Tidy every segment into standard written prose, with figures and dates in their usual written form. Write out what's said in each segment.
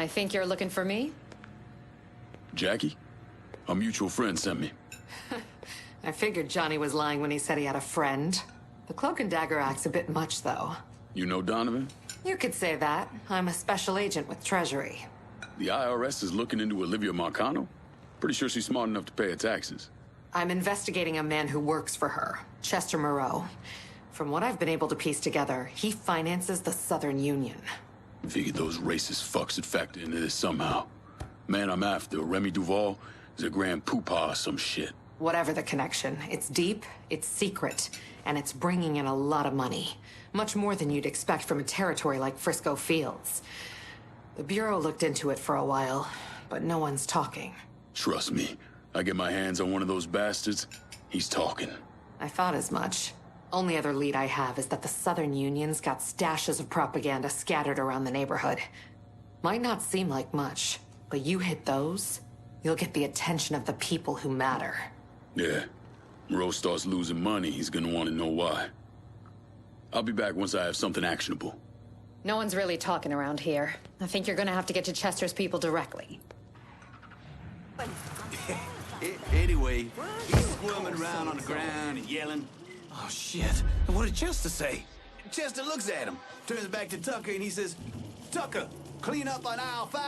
I think you're looking for me? Jackie? A mutual friend sent me. I figured Johnny was lying when he said he had a friend. The cloak and dagger act's a bit much, though. You know Donovan? You could say that. I'm a special agent with Treasury. The IRS is looking into Olivia Marcano? Pretty sure she's smart enough to pay her taxes. I'm investigating a man who works for her, Chester Moreau. From what I've been able to piece together, he finances the Southern Union. Figured those racist fucks would factor into this somehow. Man I'm after, Remy Duval, is a grand poopah or some shit. Whatever the connection, it's deep, it's secret, and it's bringing in a lot of money. Much more than you'd expect from a territory like Frisco Fields. The Bureau looked into it for a while, but no one's talking. Trust me, I get my hands on one of those bastards, he's talking. I thought as much. Only other lead I have is that the Southern Union's got stashes of propaganda scattered around the neighborhood. Might not seem like much, but you hit those, you'll get the attention of the people who matter. Yeah. Moreau starts losing money, he's gonna want to know why. I'll be back once I have something actionable. No one's really talking around here. I think you're gonna have to get to Chester's people directly. Anyway, he's squirming around on the ground and yelling. Oh, shit. What did Chester say? Chester looks at him, turns back to Tucker, and he says, Tucker, clean up on aisle 5.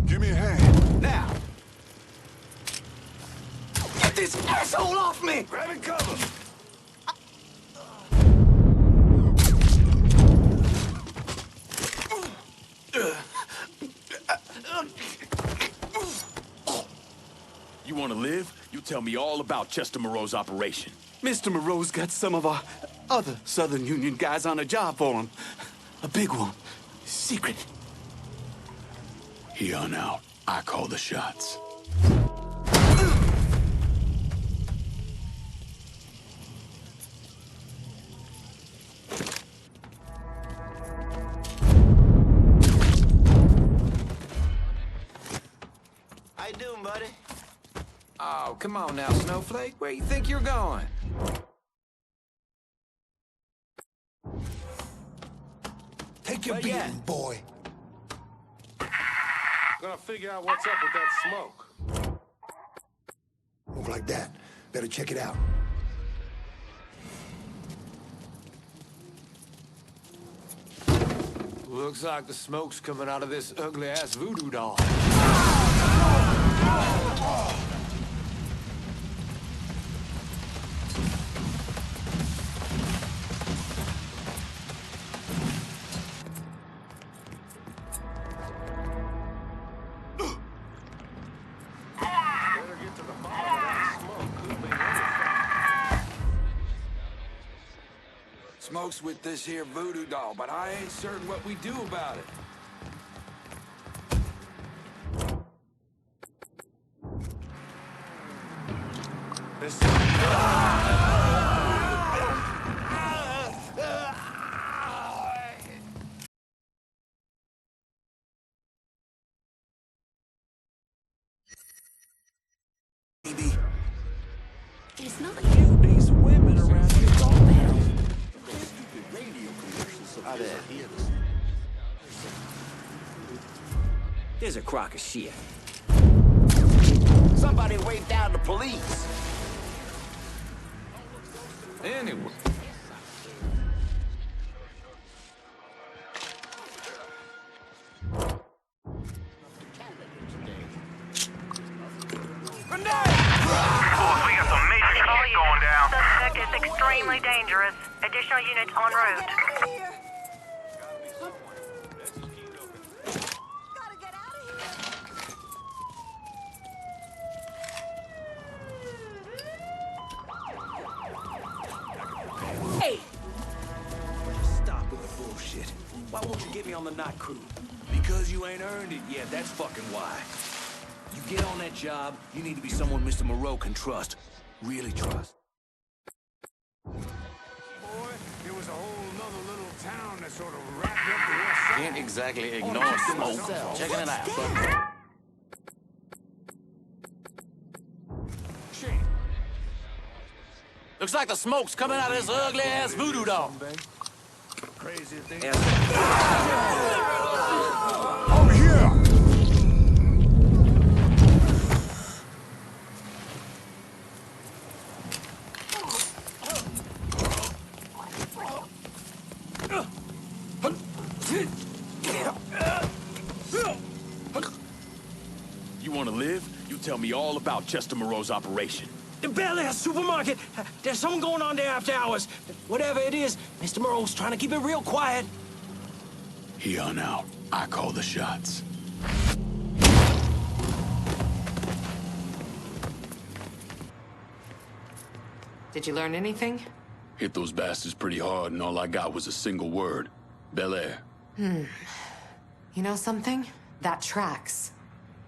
Give me a hand. Now, get this asshole off me! Grab cover. You wanna live? You tell me all about Chester Moreau's operation. Mr. Moreau's got some of our other Southern Union guys on a job for him. A big one. Secret. Here on out, I call the shots. How you doing, buddy? Oh, come on now, Snowflake. Where you think you're going? Take your beating, boy. Gonna figure out what's up with that smoke. Look like that. Better check it out. Looks like the smoke's coming out of this ugly-ass voodoo doll. Better get to the bottom of that smoke. Could be anything. Smoke's with this here voodoo doll, but I ain't certain what we do about it. Baby. It's not you. These women around here all now. How there? There's a crock of shit. Somebody waved down the police. Anyway. We got some major shit going down. Suspect is extremely dangerous. Additional units en route. Hey! Stop with the bullshit. Why won't you get me on the night crew? Because you ain't earned it yet, that's fucking why. You get on that job, you need to be someone Mr. Moreau can trust. Really trust. Boy, it was a whole nother little town that sort of wrapped up the west Can't exactly ignore smoke. Checking it out. Looks like the smoke's coming out of this ugly-ass voodoo doll. Crazy thing. Over here! You want to live? You tell me all about Chester Moreau's operation. The Bel Air supermarket. There's something going on there after hours. Whatever it is, Mr. Moreau's trying to keep it real quiet. Here on out, I call the shots. Did you learn anything? Hit those bastards pretty hard, and all I got was a single word. Bel Air. You know something? That tracks.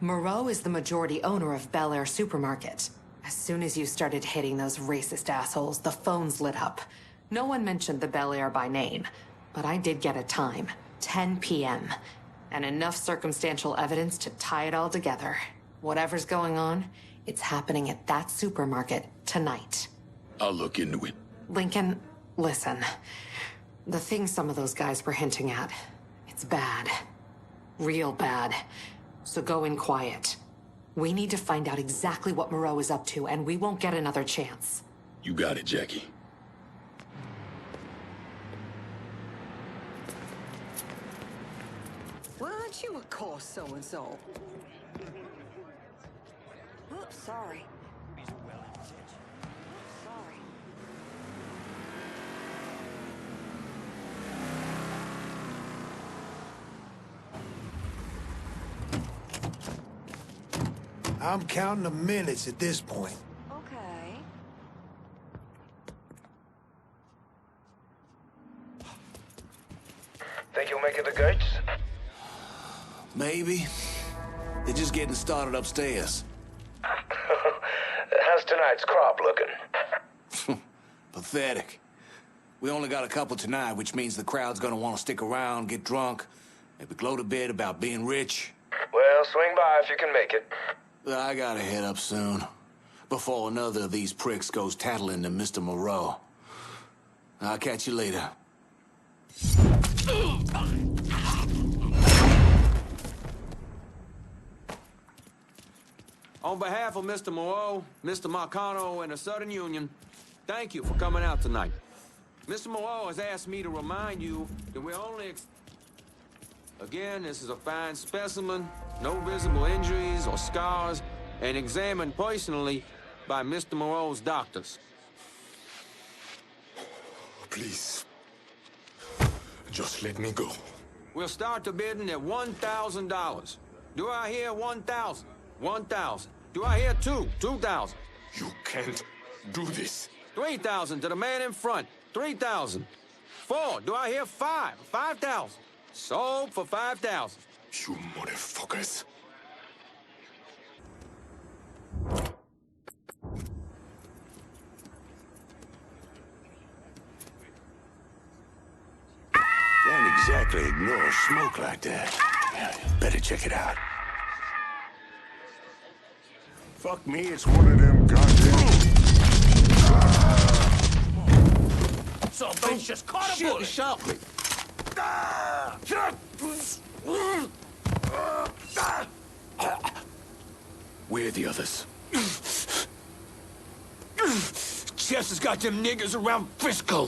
Moreau is the majority owner of Bel Air Supermarket. As soon as you started hitting those racist assholes, the phones lit up. No one mentioned the Bel Air by name, but I did get a time, 10 p.m., and enough circumstantial evidence to tie it all together. Whatever's going on, it's happening at that supermarket tonight. I'll look into it. Lincoln, listen. The thing some of those guys were hinting at, it's bad. Real bad. So go in quiet. We need to find out exactly what Moreau is up to, and we won't get another chance. You got it, Jackie. Weren't you a course so-and-so? Oops, sorry. Sorry. I'm counting the minutes at this point. Okay. Think you'll make it to gates? Maybe. They're just getting started upstairs. How's tonight's crop looking? Pathetic. We only got a couple tonight, which means the crowd's gonna want to stick around, get drunk, maybe gloat a bit about being rich. Well, swing by if you can make it. I gotta head up soon, before another of these pricks goes tattling to Mr. Moreau. I'll catch you later. On behalf of Mr. Moreau, Mr. Marcano, and the Southern Union, thank you for coming out tonight. Mr. Moreau has asked me to remind you that we're only... Again, this is a fine specimen, no visible injuries or scars, and examined personally by Mr. Moreau's doctors. Please. Just let me go. We'll start the bidding at $1,000. Do I hear 1,000? 1,000. Do I hear 2,000? You can't do this. 3,000 to the man in front. 3,000. 4. Do I hear 5? 5,000. Sold for 5,000. You motherfuckers. Can't exactly ignore smoke like that. Better check it out. Fuck me, it's one of them goddamn... So bitch just caught a bullet sharply. Where are the others? Chester's got them niggas around Frisco.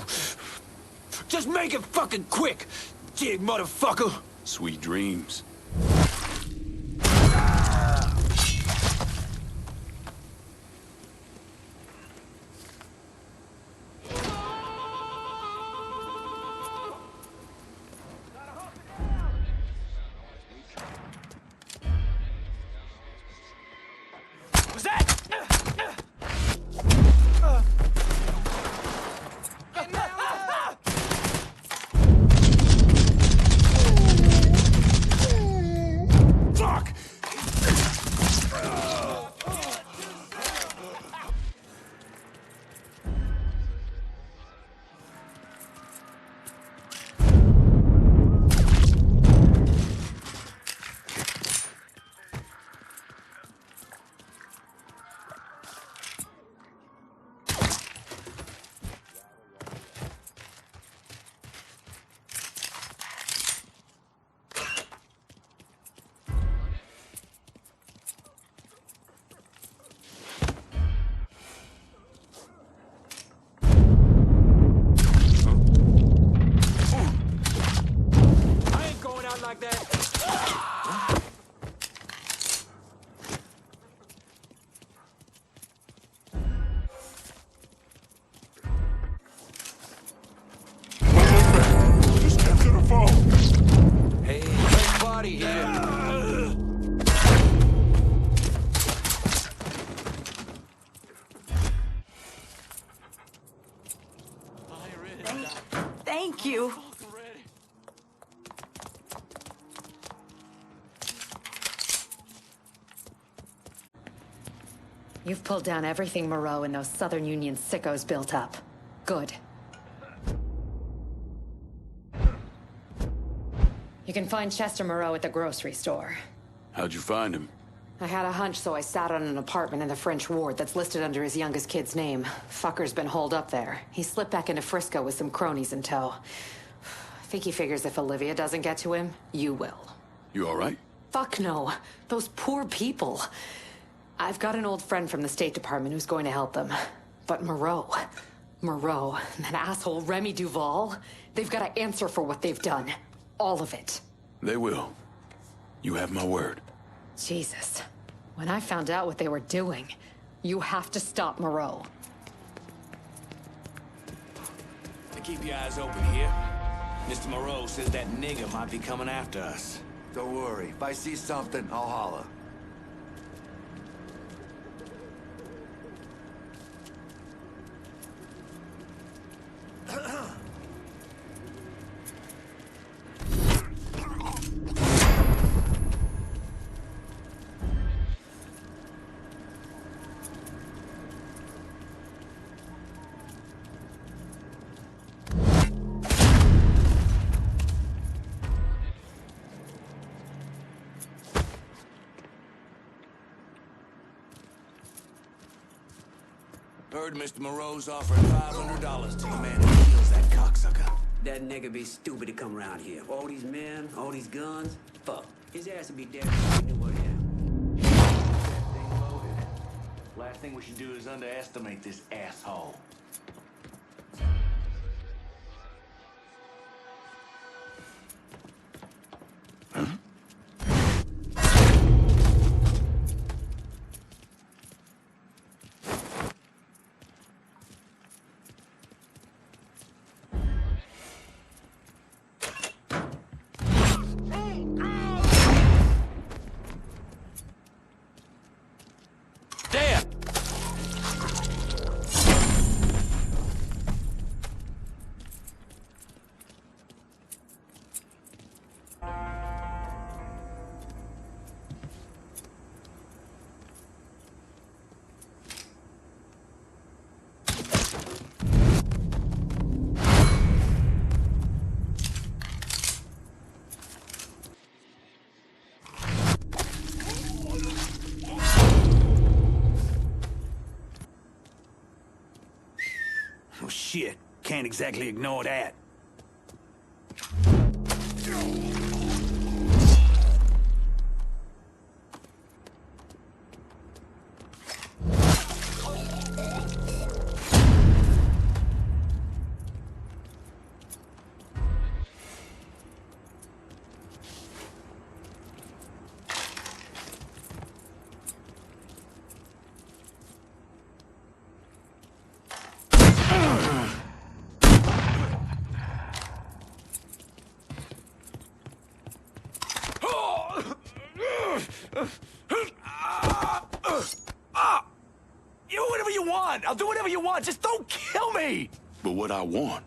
Just make it fucking quick, jig motherfucker. Sweet dreams. Was that? Fuck! You've pulled down everything Moreau and those Southern Union sickos built up. Good. You can find Chester Moreau at the grocery store. How'd you find him? I had a hunch, so I sat on an apartment in the French ward that's listed under his youngest kid's name. Fucker's been holed up there. He slipped back into Frisco with some cronies in tow. I think he figures if Olivia doesn't get to him, you will. You all right? Fuck no. Those poor people. I've got an old friend from the State Department who's going to help them. But Moreau, and that asshole Remy Duval, they've got to answer for what they've done. All of it. They will. You have my word. Jesus. When I found out what they were doing, you have to stop Moreau. Keep your eyes open here. Mr. Moreau says that nigger might be coming after us. Don't worry. If I see something, I'll holler. Heard Mr. Moreau's offering $500 to the man who kills that cocksucker. That nigga be stupid to come around here. All these men, all these guns. Fuck. His ass would be dead if he knew where he at. That thing loaded. Last thing we should do is underestimate this asshole. Oh, shit. Can't exactly ignore that. I'll do whatever you want. Just don't kill me. But what I want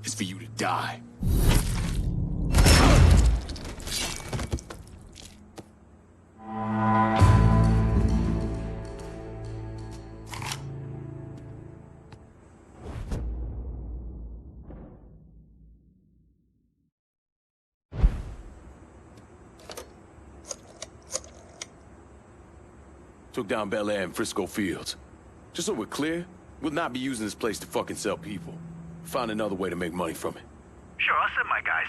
is for you to die. Took down Bel Air and Frisco Fields. Just so we're clear, we'll not be using this place to fucking sell people. Find another way to make money from it. Sure, I'll send my guys.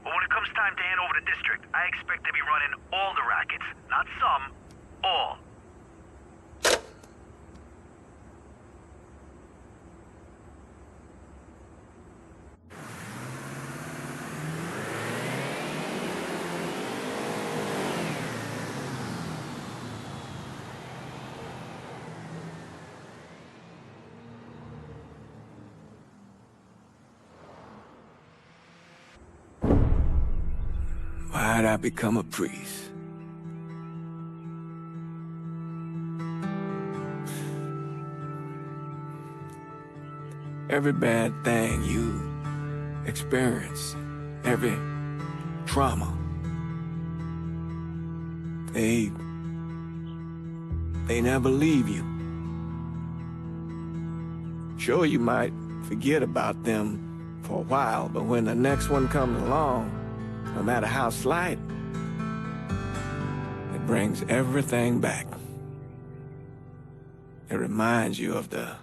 But when it comes time to hand over the district, I expect to be running all the rackets. Not some, all. Why'd I become a priest? Every bad thing you experience, every trauma, they never leave you. Sure, you might forget about them for a while, but when the next one comes along, no matter how slight, it brings everything back. It reminds you of the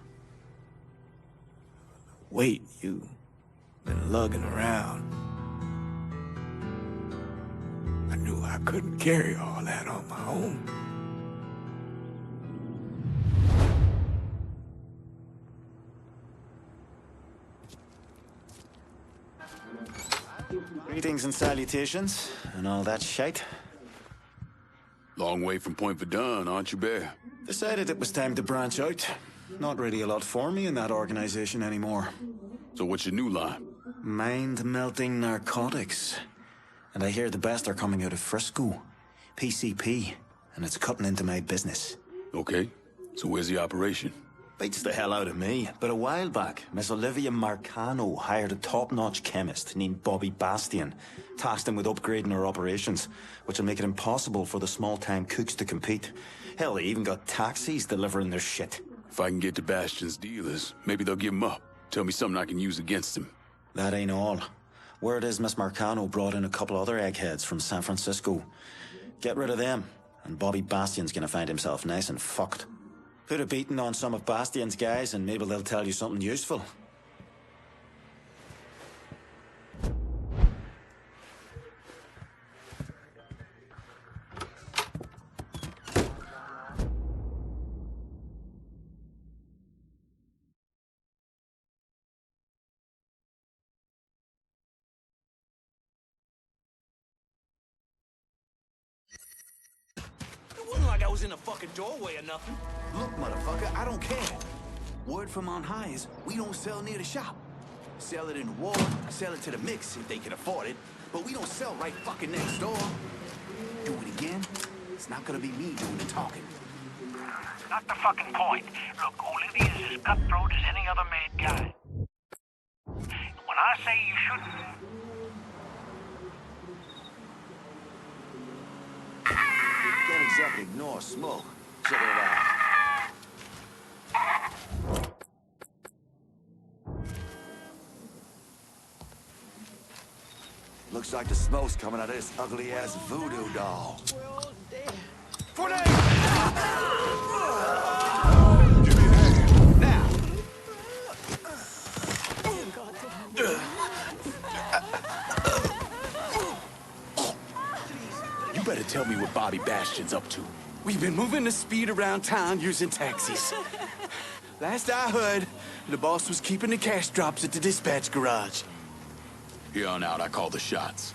weight you've been lugging around. I knew I couldn't carry all that on my own. Greetings and salutations, and all that shite. Long way from Point Verdun, aren't you, Bear? Decided it was time to branch out. Not really a lot for me in that organization anymore. So what's your new line? Mind-melting narcotics. And I hear the best are coming out of Frisco. PCP. And it's cutting into my business. Okay. So where's the operation? Beats the hell out of me. But a while back, Miss Olivia Marcano hired a top-notch chemist named Bobby Bastian. Tasked him with upgrading her operations, which will make it impossible for the small-time cooks to compete. Hell, they even got taxis delivering their shit. If I can get to Bastion's dealers, maybe they'll give him up. Tell me something I can use against him. That ain't all. Word is Miss Marcano brought in a couple other eggheads from San Francisco. Get rid of them, and Bobby Bastian's gonna find himself nice and fucked. Put a beating on some of Bastian's guys, and maybe they'll tell you something useful. It wasn't like I was in a fucking doorway or nothing. Look, motherfucker, I don't care. Word from on high is we don't sell near the shop. Sell it in the ward, sell it to the mix if they can afford it, but we don't sell right fucking next door. Do it again, it's not gonna be me doing the talking. Not the fucking point. Look, Olivia's as cutthroat as any other mad guy. When I say you shouldn't... Can't exactly ignore smoke. Check it out. Looks like the smoke's coming out of this ugly-ass voodoo doll. Grenade! Give me a hand. Now! You better tell me what Bobby Bastion's up to. We've been moving the speed around town using taxis. Last I heard, the boss was keeping the cash drops at the dispatch garage. Here on out, I call the shots.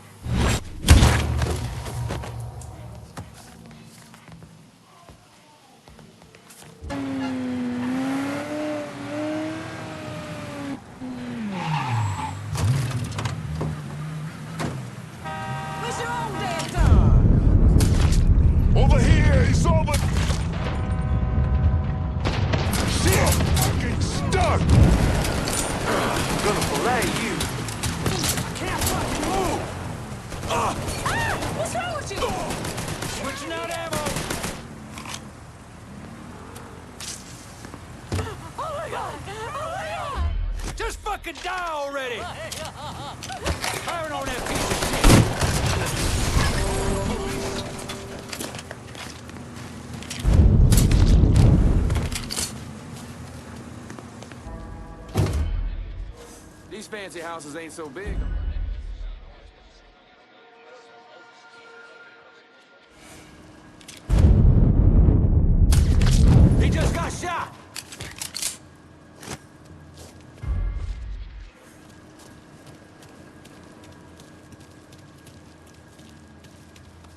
Where's your own damn dog? Over here, he's over. Shit! I'm getting stuck! I'm gonna fillet you. Can't fucking move! What's wrong with you? Switching out ammo! Oh my god! Oh my god! Just fucking die already! Firing on that piece of shit! These fancy houses ain't so big. He just got shot!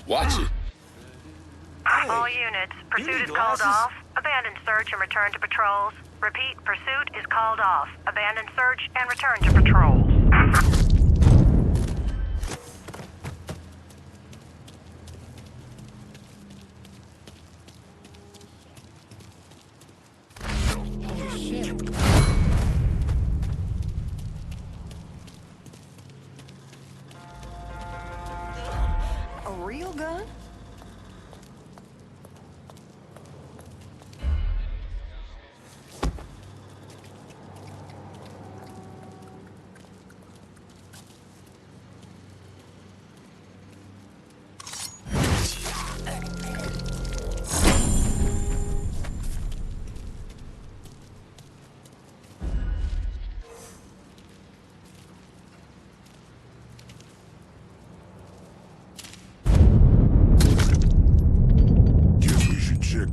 Watch it. All units, pursuit is called off. Abandon search and return to patrols. Repeat, pursuit is called off. Abandon search and return to patrols. A real gun?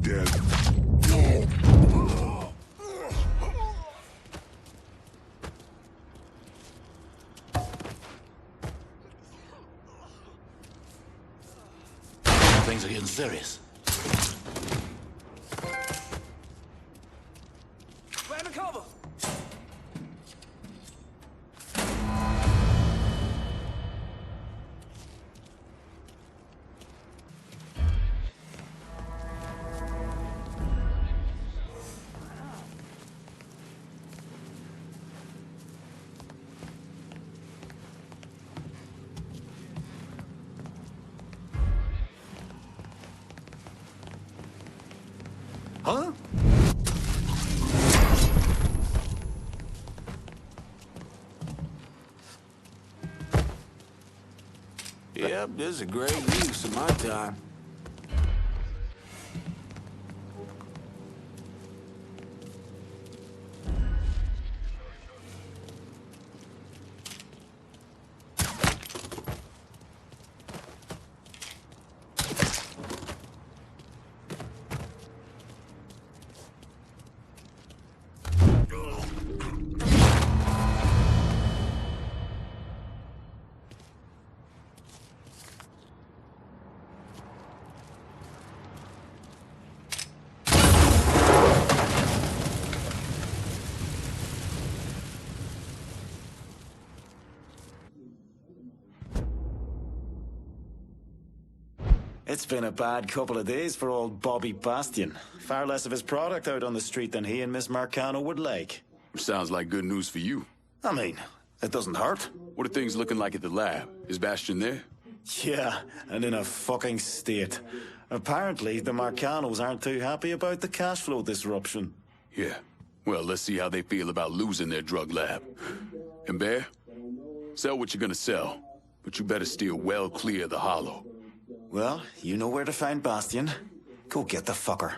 dead. Things are getting serious. Grab cover! Huh? Yep, this is a great use of my time. It's been a bad couple of days for old Bobby Bastion. Far less of his product out on the street than he and Miss Marcano would like. Sounds like good news for you. I mean, it doesn't hurt. What are things looking like at the lab? Is Bastion there? Yeah, and in a fucking state. Apparently, the Marcanos aren't too happy about the cash flow disruption. Yeah. Well, let's see how they feel about losing their drug lab. And Bear, sell what you're gonna sell, but you better steer well clear of the Hollow. Well, you know where to find Bastion. Go get the fucker.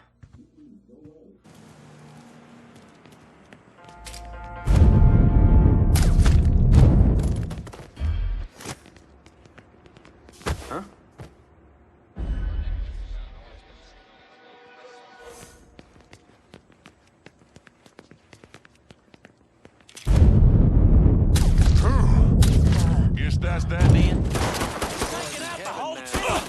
Huh? Guess that's that then? Taking out the whole team!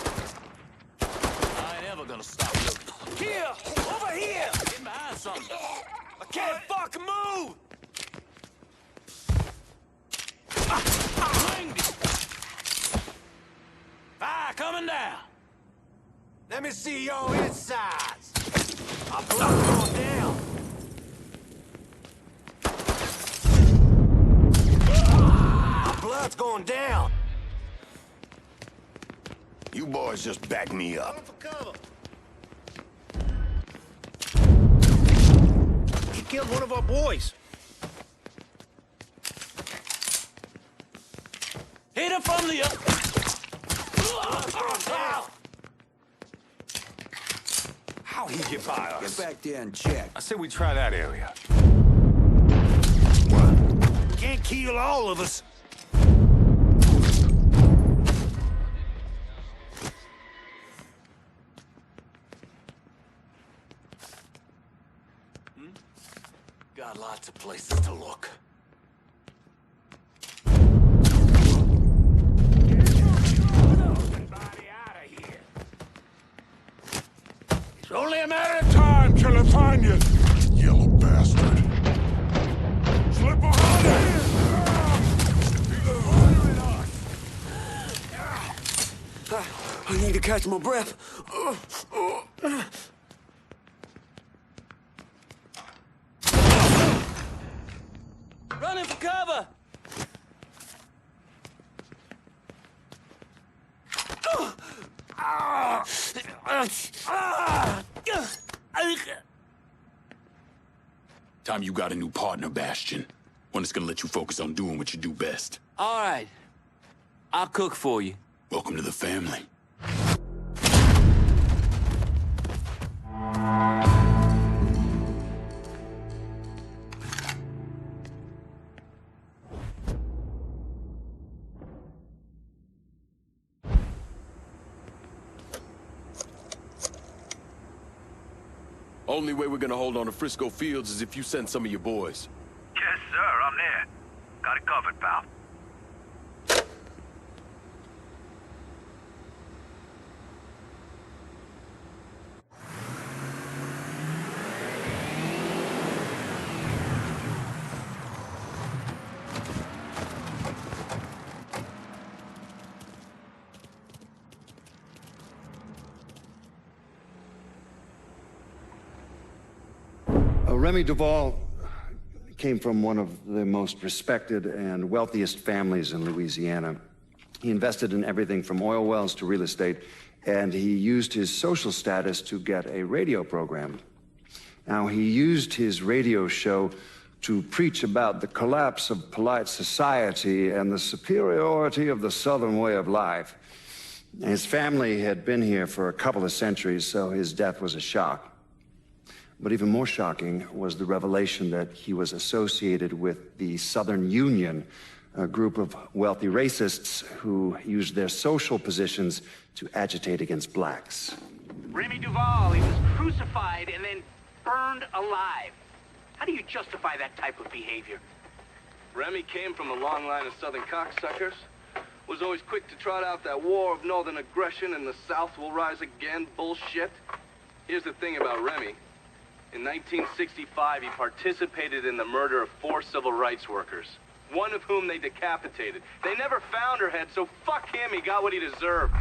I ain't ever gonna stop looking. Here! Over here! Get behind something. I can't fucking move! Winged it. Fire coming down. Let me see your insides! I'm going down! My blood's going down! You boys just back me up. He killed one of our boys! Hit him from the How he get by us? Get back there and check. I said we try that area. Can't kill all of us. Got lots of places to look. It's only a matter of time till I find you. Yellow bastard. Slip behind it. I need to catch my breath. Running for cover! Time you got a new partner, Bastion. One that's gonna let you focus on doing what you do best. All right. I'll cook for you. Welcome to the family. Only way we're gonna hold on to Frisco Fields is if you send some of your boys. Yes, sir, I'm there. Got it covered, pal. Remy Duval came from one of the most respected and wealthiest families in Louisiana. He invested in everything from oil wells to real estate, and he used his social status to get a radio program. Now, he used his radio show to preach about the collapse of polite society and the superiority of the Southern way of life. His family had been here for a couple of centuries, so his death was a shock. But even more shocking was the revelation that he was associated with the Southern Union, a group of wealthy racists who used their social positions to agitate against blacks. Remy Duval, he was crucified and then burned alive. How do you justify that type of behavior? Remy came from a long line of Southern cocksuckers. Was always quick to trot out that war of northern aggression and the South will rise again bullshit. Here's the thing about Remy. In 1965, he participated in the murder of 4 civil rights workers, one of whom they decapitated. They never found her head, so fuck him, he got what he deserved.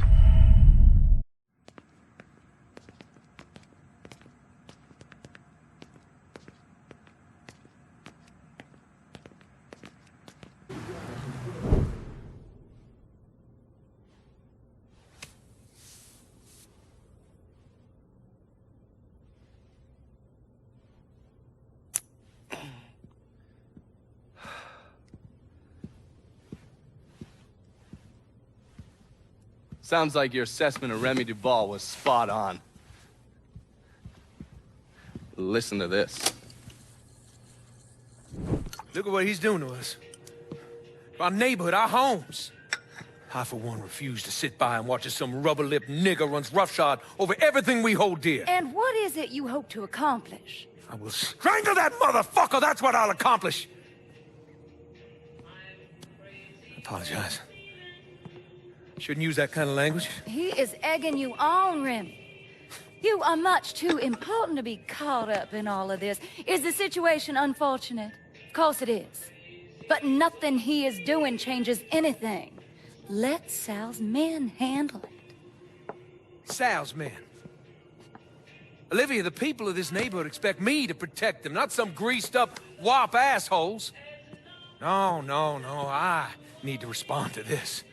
Sounds like your assessment of Remy Duval was spot on. Listen to this. Look at what he's doing to us. Our neighborhood, our homes. I, for one, refuse to sit by and watch as some rubber-lipped nigger runs roughshod over everything we hold dear. And what is it you hope to accomplish? I will strangle that motherfucker! That's what I'll accomplish! I apologize. Shouldn't use that kind of language. He is egging you on, Remy. You are much too important to be caught up in all of this. Is the situation unfortunate? Of course it is. But nothing he is doing changes anything. Let Sal's men handle it. Sal's men? Olivia, the people of this neighborhood expect me to protect them, not some greased-up wop assholes. No, I need to respond to this.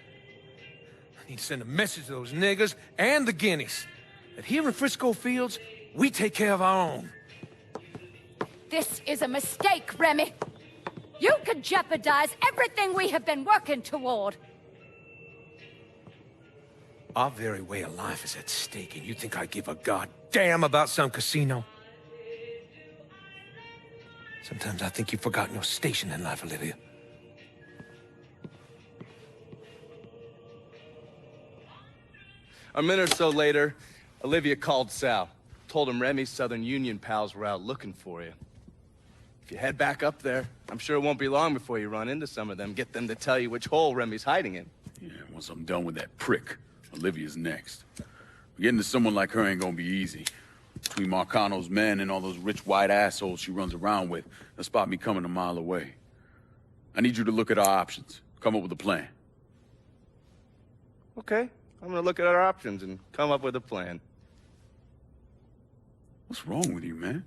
I need to send a message to those niggers and the guineas that here in Frisco Fields, we take care of our own. This is a mistake, Remy. You could jeopardize everything we have been working toward. Our very way of life is at stake, and you think I give a goddamn about some casino? Sometimes I think you've forgotten your station in life, Olivia. A minute or so later, Olivia called Sal. Told him Remy's Southern Union pals were out looking for you. If you head back up there, I'm sure it won't be long before you run into some of them. Get them to tell you which hole Remy's hiding in. Yeah, once I'm done with that prick, Olivia's next. Getting to someone like her ain't gonna be easy. Between Marcano's men and all those rich white assholes she runs around with, they'll spot me coming a mile away. I need you to look at our options. Come up with a plan. Okay. I'm gonna look at our options and come up with a plan. What's wrong with you, man?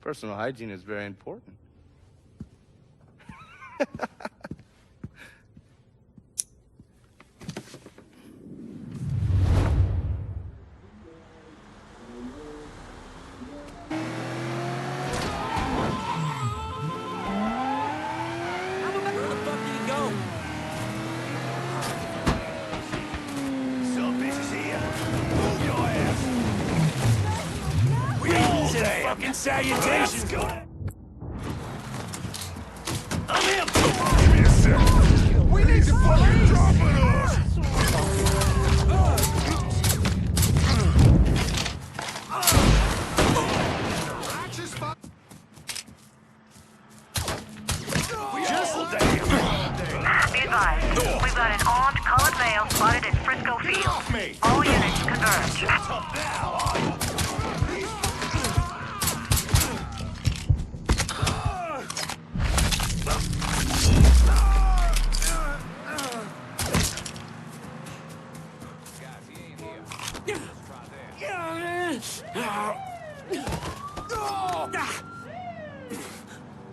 Personal hygiene is very important. Fucking salutations. I'm him. Give me a sec. We need to fucking drop on us.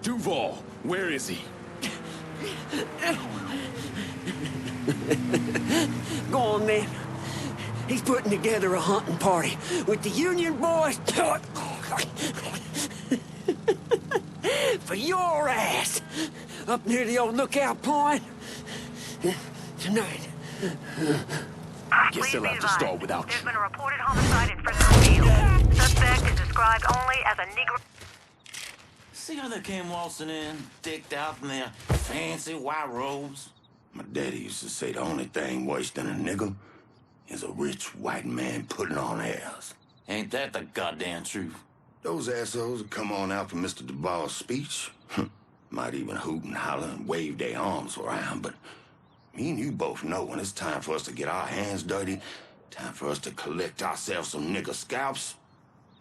Duval, where is he? Go on, then. He's putting together a hunting party with the Union boys. For your ass. Up near the old lookout point. Tonight. Guess they'll have to start without you. There's been a reported homicide in Frisco Field. Suspect is described only as a Negro. See how they came waltzing in, decked out in their fancy white robes? My daddy used to say the only thing worse than a nigger is a rich white man putting on airs. Ain't that the goddamn truth? Those assholes would come on out for Mr. Duval's speech. Might even hoot and holler and wave their arms around, but me and you both know when it's time for us to get our hands dirty, time for us to collect ourselves some nigger scalps.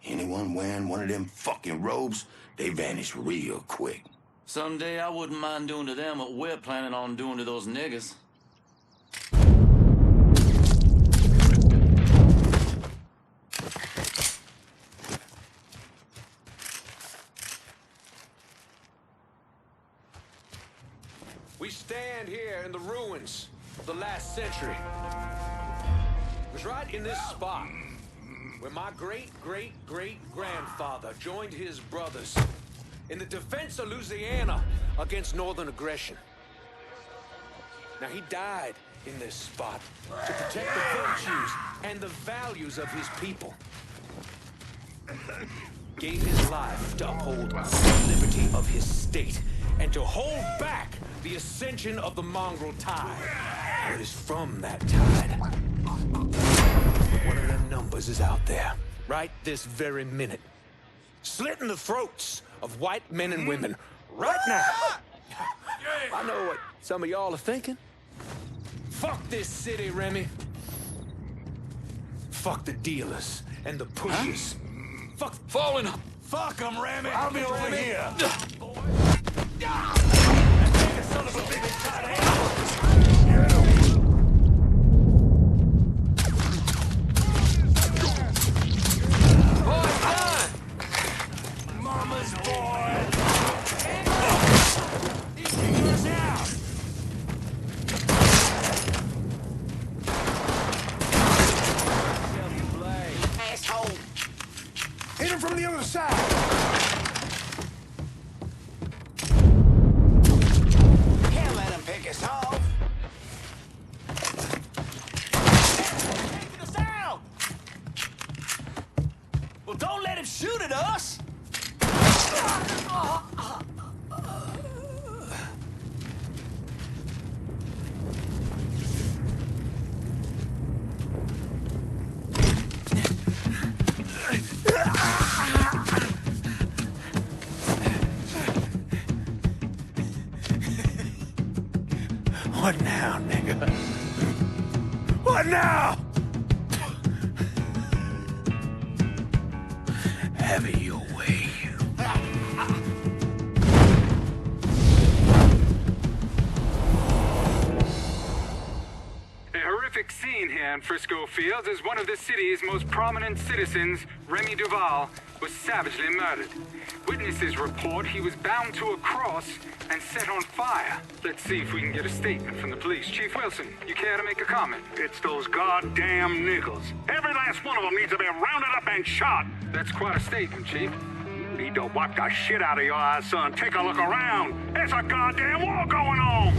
Anyone wearing one of them fucking robes, they vanish real quick. Someday I wouldn't mind doing to them what we're planning on doing to those niggers. We stand here in the ruins of the last century. It was right in this spot where my great-great-great-grandfather joined his brothers in the defense of Louisiana against northern aggression. Now, he died in this spot to protect the virtues and the values of his people. Gave his life to uphold the liberty of his state and to hold back the ascension of the mongrel tide. It is from that tide. One of them numbers is out there, right this very minute, slitting the throats of white men and women right now. I know what some of y'all are thinking. Fuck this city, Remy. Fuck the dealers and the pushers. Fuck falling up. Fuck them, Remy. I'll be over here. Son of a bitch. Mama's boy. He's out. Asshole! Hit him from the other side. Can't let him pick us off. Taking us out. Well, don't let him shoot at us. What now, nigga? What now? Have it your way. A horrific scene here in Frisco Fields as one of the city's most prominent citizens, Remy Duval, was savagely murdered. Witnesses report he was bound to a cross and set on fire. Let's see if we can get a statement from the police. Chief Wilson, you care to make a comment? It's those goddamn niggers. Every last one of them needs to be rounded up and shot. That's quite a statement, Chief. You need to wipe the shit out of your eyes, son. Take a look around. There's a goddamn war going on.